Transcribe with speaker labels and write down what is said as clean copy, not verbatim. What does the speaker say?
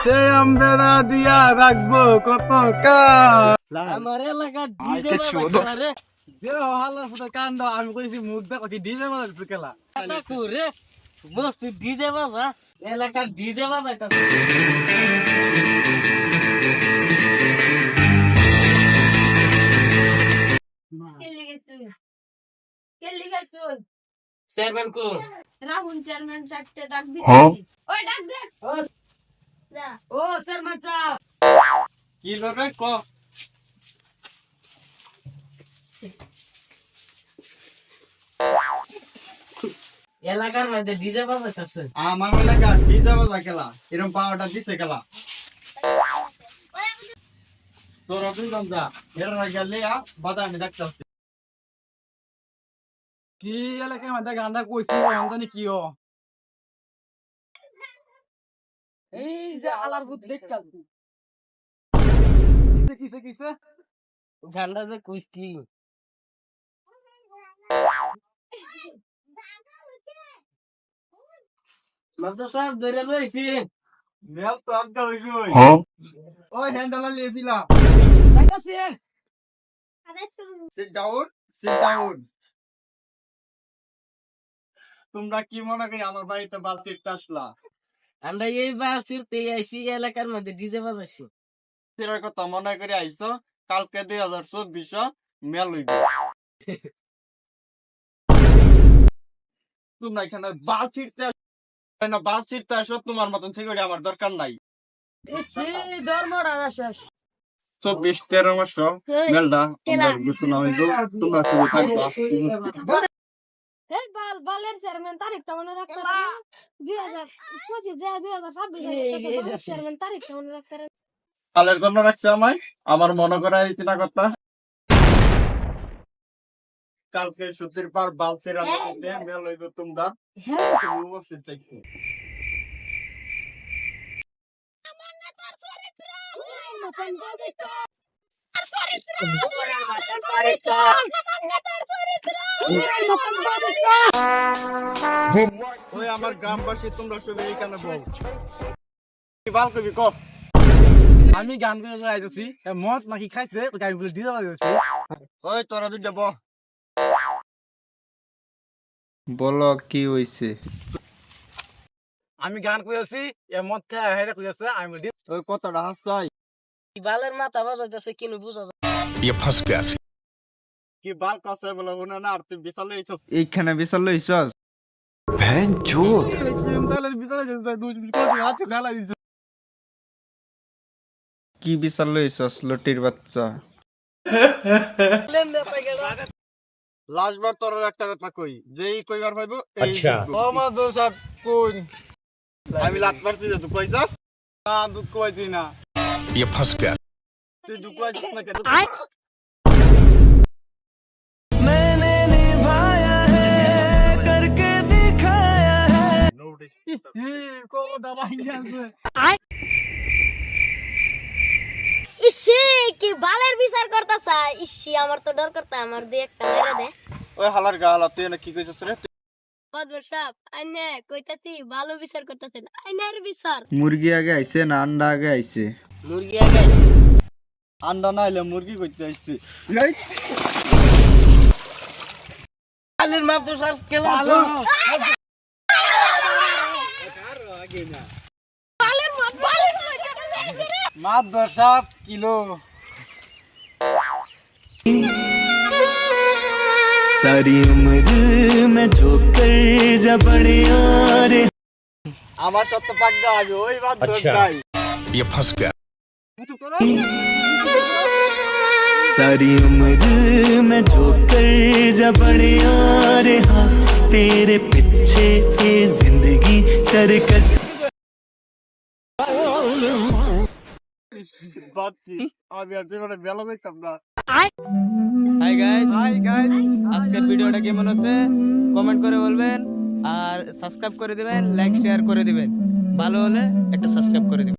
Speaker 1: সে আমরা দিয়া রাখবো কত কাল
Speaker 2: আমার এলাকার ডিজে বাজারে
Speaker 1: কান্দ আমি কইছি মুখ দেখো কি ডিজে বাজাচ্ছে খেলা
Speaker 2: রে মস্ত ডিজে বাজা এলাকার ডিজে বাজাইতাছে চেয়ারম্যান কো
Speaker 3: রাহুল চেয়ারম্যান চারটে ডাক দিছি ওই ডাক দে যা
Speaker 2: ও চেয়ারম্যান সাহেব
Speaker 1: কি লরে ক
Speaker 2: এলাকার মধ্যে ডিজে বাজাইতাছে
Speaker 1: আমার এলাকা ডিজে বাজা খেলা এরকম পাওয়াটা দিছে খেলা তোর তুই যা এর গেলে বাদা আমি দেখতে কি এলাকার মধ্যে গানটা কইছি জানি কি ও
Speaker 2: এই যে আলার ভূত দেখতাছি
Speaker 1: কিসে কিসে
Speaker 2: গানটা যে কইছি মাস্টার সাহেব ধরে লইছি
Speaker 1: নেল তো আজকা হইলো ওই হ্যান্ডেলা লিয়েছিলা
Speaker 2: যাইতাছি
Speaker 1: সিট ডাউন সিট ডাউন তোমরা কি মনে করি আমার বাড়িতে বালতি আসলা
Speaker 2: আমরা এই বাসিরতে আইছি এলাকার মধ্যে ডিজে বাজাইছি
Speaker 1: তেরার কথা মনে করে আইছো কালকে 2024 মেল হইবে তোমরা এখানে বাল ছিটতে আসো তোমার মতন সিকিউরিটি আমার দরকার নাই
Speaker 2: এই ধর্মটা শেষ
Speaker 1: 24-13 মাস মেলটা ঘোষণা হইলো তোমরা শুধু থাকবা
Speaker 3: এই বালের চেয়ারম্যান তারিখটা মনে রাখতে পারে 2025 যা 2026 চেয়ারম্যান তারিখটা মনে রাখতে পারে
Speaker 1: কালের জন্য রাখছে আমায় আমার মনে করা ইতিনা কথা কালকে সুতির পার বালতির আলোতে মেল হইব তোমরা তুমি উপস্থিত থাকবে
Speaker 3: আমার নেতার চরিত্র আমার নেতার চরিত্র
Speaker 1: ওই আমার গ্রামবাসী তোমরা সবাই এইখানে বল কি বাল কবি ক আমি গান করে আইতেছি মদ নাকি খাইছে ওই গাড়ি বলে দিয়ে যাচ্ছি ওই তোরা দুইটা বল
Speaker 4: বলো কি হইছে
Speaker 1: আমি গান কইছি এ মদ খায় হেরে কইছে আমি বলি ওই কথাটা হাসছাই
Speaker 2: বালের মাথা বাজাইতাছে কিনু বুঝা যায়
Speaker 4: ये फंस गया
Speaker 1: কি বাল কাছে বলে ওনা না আর তুই বিশাল হইছস
Speaker 4: এইখানে বিশাল লইছস ভ্যান চোদ
Speaker 1: চিন্তালের ভিতরে গেছে দুই দিন পর হাতে ফেলা দিছে
Speaker 4: কি বিশাল লইছস লটির বাচ্চা
Speaker 1: লাস্টবার তোর একটা কথা কই যেই কইবার পাইবো আচ্ছা ও মা দোসা কোন আমি লাত মারছি যে তুই কইছস না দুঃখ কইছি না
Speaker 4: ये फंस गया
Speaker 1: তুই দুঃখ কইছিস না কেন
Speaker 4: मैंने निभाया है करके दिखाया है
Speaker 1: কো দাবাই গেছে
Speaker 3: ইসে কি বালের বিচার করতাছ ইসি আমার তো ডর করতা আমার দুই একটা মেরে দে
Speaker 1: ওই হালার গালা তুই না কি কইছস রে
Speaker 3: বদর সাহেব আইনে কইতাছি ভালো বিচার করতেছেন আইনের বিচার
Speaker 4: মুরগি আগে আইছে না আন্ডা আগে আইছে
Speaker 2: মুরগি আগে আইছে
Speaker 1: আন্ডা না হইলে মুরগি কইতে আইছি
Speaker 2: বালের মাথা সার কেলা
Speaker 3: বালের
Speaker 1: মাত দর্শক কিলো
Speaker 4: सारी उम्र में जो कर जा बड़े यारे
Speaker 1: আমার সত্য পাগা আমি ওই বাদ দর্শাই
Speaker 4: ये फंस गया सारी उम्र में जो कर जा बड़े यारे हाँ तेरे पीछे ये जिंदगी सर्कस
Speaker 1: বাচ্চি আমি আর জীবনে বেলা দেখতাম না
Speaker 2: হাই গাইস
Speaker 1: হাই গাইস
Speaker 2: আজকের ভিডিওটা কেমন হচ্ছে কমেন্ট করে বলবেন আর সাবস্ক্রাইব করে দিবেন লাইক শেয়ার করে দিবেন ভালো হলে একটা সাবস্ক্রাইব করে দিবেন